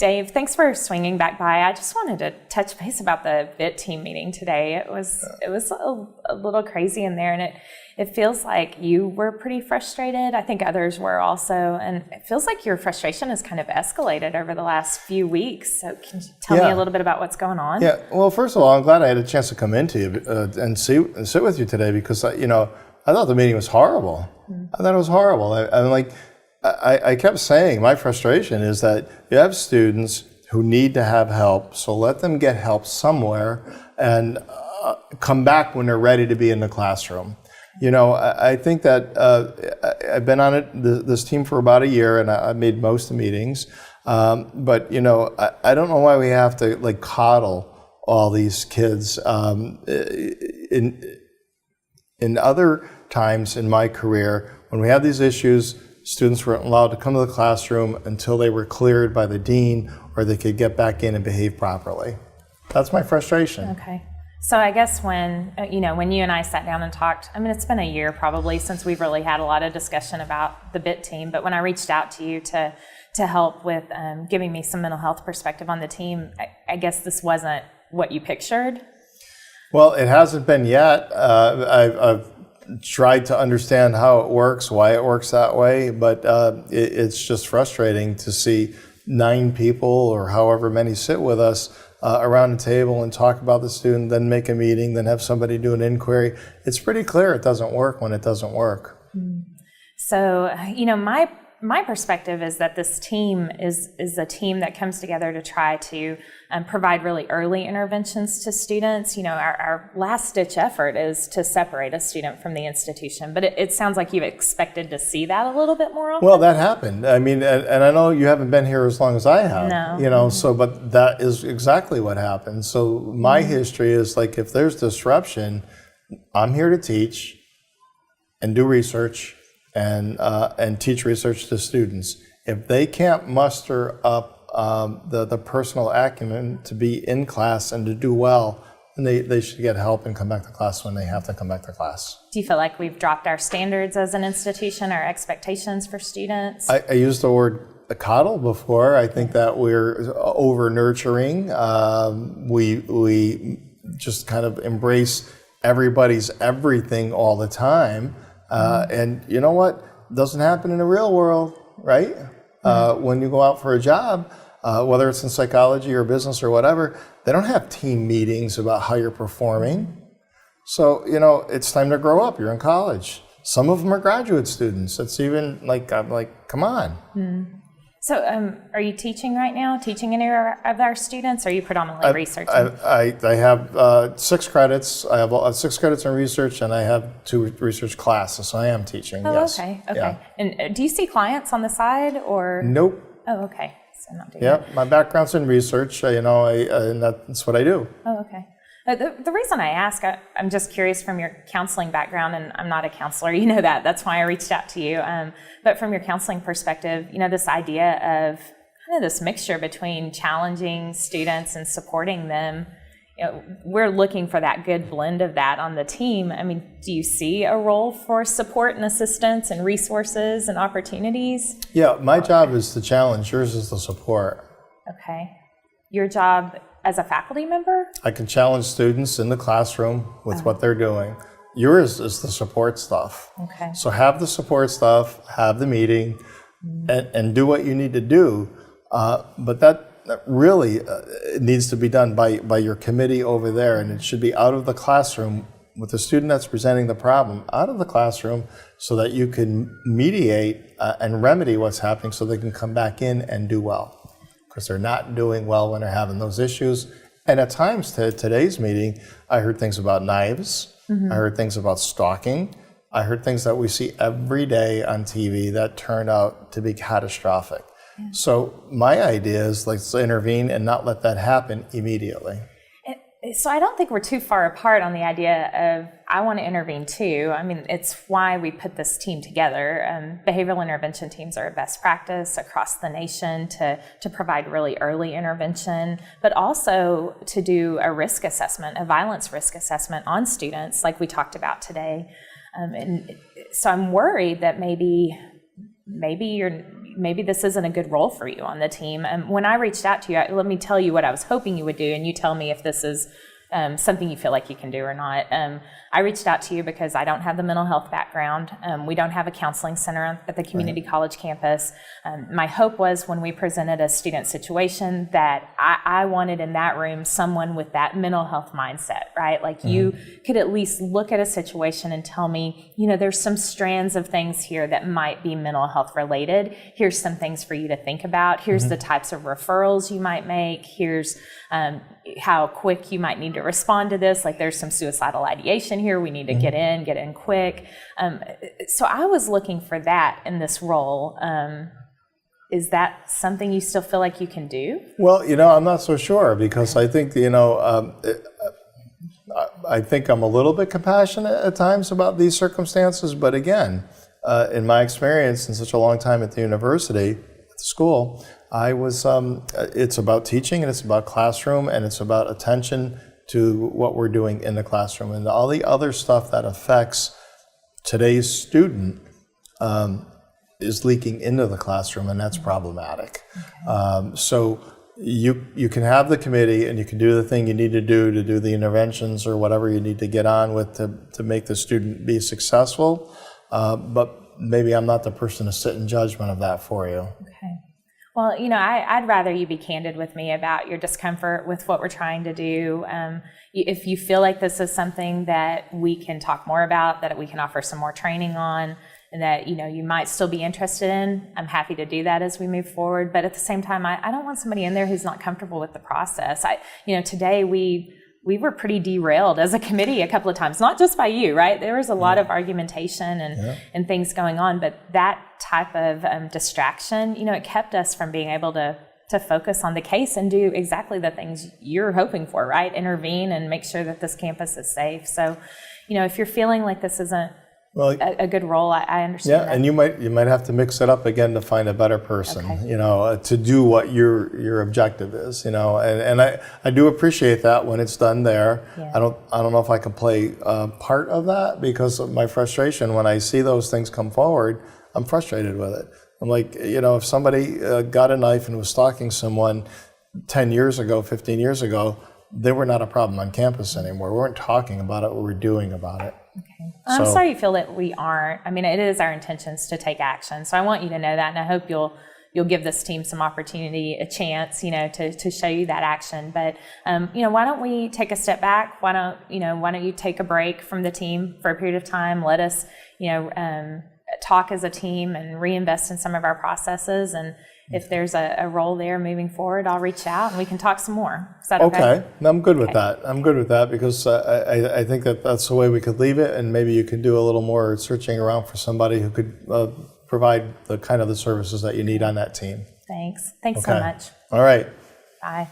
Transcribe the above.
Dave, thanks for swinging back by. I just wanted to touch base about the BIT team meeting today. It was a little crazy in there, and it feels like you were pretty frustrated. I think others were also, and it feels like your frustration has kind of escalated over the last few weeks. So can you tell me a little bit about what's going on? Yeah, well, first of all, I'm glad I had a chance to come into you and sit with you today because, I thought the meeting was horrible. I thought it was horrible. I kept saying my frustration is that you have students who need to have help, so let them get help somewhere and come back when they're ready to be in the classroom. I think that I've been on this team for about a year, and I made most of the meetings. But I don't know why we have to coddle all these kids. In other times in my career, when we had these issues, students weren't allowed to come to the classroom until they were cleared by the dean or they could get back in and behave properly. That's my frustration. Okay. So I guess when you and I sat down and talked, it's been a year probably since we've really had a lot of discussion about the BIT team, but when I reached out to you to help with giving me some mental health perspective on the team, I guess this wasn't what you pictured? Well, it hasn't been yet. I've tried to understand how it works, why it works that way, but it's just frustrating to see 9 people or however many sit with us around the table and talk about the student, then make a meeting, then have somebody do an inquiry. It's pretty clear it doesn't work when it doesn't work. So, my perspective is that this team is a team that comes together to try to provide really early interventions to students. Our last-ditch effort is to separate a student from the institution, but it sounds like you've expected to see that a little bit more often. Well, that happened. And I know you haven't been here as long as I have. No. But that is exactly what happened. So my history is if there's disruption, I'm here to teach and do research and teach research to students. If they can't muster up the personal acumen to be in class and to do well, then they should get help and come back to class when they have to come back to class. Do you feel like we've dropped our standards as an institution, our expectations for students? I used the word coddle before. I think that we're over-nurturing. We just kind of embrace everybody's everything all the time. And you know what? It doesn't happen in the real world, right? When you go out for a job, whether it's in psychology or business or whatever, they don't have team meetings about how you're performing. So, it's time to grow up. You're in college. Some of them are graduate students. It's even I'm like, come on. So are you teaching right now, teaching any of our students, or are you predominantly researching? I have 6 credits. I have 6 credits in research, and I have 2 research classes, so I am teaching, yes. Okay. Yeah. And do you see clients on the side, or? Nope. Oh, okay. So not doing that. My background's in research, and that's what I do. Oh, okay. The reason I ask, I'm just curious from your counseling background, and I'm not a counselor, you know that. That's why I reached out to you. But from your counseling perspective, this idea of kind of this mixture between challenging students and supporting them, we're looking for that good blend of that on the team. Do you see a role for support and assistance and resources and opportunities? Yeah, my job is to challenge. Yours is the support. Okay. Your job as a faculty member? I can challenge students in the classroom with what they're doing. Yours is the support stuff. Okay. So have the support stuff, have the meeting, and do what you need to do. But that really needs to be done by your committee over there, and it should be out of the classroom with the student that's presenting the problem, out of the classroom, so that you can mediate and remedy what's happening so they can come back in and do well. Because they're not doing well when they're having those issues. And at times, today's meeting, I heard things about knives. I heard things about stalking. I heard things that we see every day on TV that turned out to be catastrophic. Yeah. So my idea is let's intervene and not let that happen immediately. So I don't think we're too far apart on the idea of I want to intervene too. It's why we put this team together. Behavioral intervention teams are a best practice across the nation to provide really early intervention, but also to do a risk assessment, a violence risk assessment on students like we talked about today. And so I'm worried that maybe maybe this isn't a good role for you on the team. When I reached out to you, let me tell you what I was hoping you would do, and you tell me if this is something you feel like you can do or not. I reached out to you because I don't have the mental health background. We don't have a counseling center at the community college campus. My hope was when we presented a student situation that I wanted in that room someone with that mental health mindset, right? Like you could at least look at a situation and tell me, there's some strands of things here that might be mental health related. Here's some things for you to think about. Here's the types of referrals you might make. Here's how quick you might need to respond to this. Like there's some suicidal ideation here. We need to get in quick. So I was looking for that in this role. Is that something you still feel like you can do? Well, I'm not so sure because I think, I think I'm a little bit compassionate at times about these circumstances. But again, in my experience in such a long time at the university, at the school, I was, it's about teaching and it's about classroom and it's about attention to what we're doing in the classroom. And all the other stuff that affects today's student is leaking into the classroom, and that's problematic. So you can have the committee and you can do the thing you need to do the interventions or whatever you need to get on with to make the student be successful, but maybe I'm not the person to sit in judgment of that for you. Okay. Well, I'd rather you be candid with me about your discomfort with what we're trying to do. If you feel like this is something that we can talk more about, that we can offer some more training on, and that you might still be interested in, I'm happy to do that as we move forward. But at the same time, I don't want somebody in there who's not comfortable with the process. Today we were pretty derailed as a committee a couple of times, not just by you, right? There was a lot of argumentation and things going on, but that type of distraction, it kept us from being able to focus on the case and do exactly the things you're hoping for, right? Intervene and make sure that this campus is safe. So, if you're feeling like this isn't a good role, I understand that. And you might have to mix it up again to find a better person, to do what your objective is, and I do appreciate that when it's done there. Yeah. I don't know if I can play part of that because of my frustration when I see those things come forward. I'm frustrated with it. I'm like, if somebody got a knife and was stalking someone 10 years ago, 15 years ago, they were not a problem on campus anymore. We weren't talking about it, we were doing about it. Okay. I'm sorry you feel that we aren't. I mean, it is our intentions to take action. So I want you to know that, and I hope you'll give this team some opportunity, a chance, to show you that action. But, why don't we take a step back? Why don't you take a break from the team for a period of time? Let us, talk as a team and reinvest in some of our processes. And if there's a role there moving forward, I'll reach out and we can talk some more. Is that okay? Okay. No, I'm good with that. I'm good with that because I think that's the way we could leave it, and maybe you could do a little more searching around for somebody who could provide the kind of the services that you need on that team. Thanks so much. All right. Bye.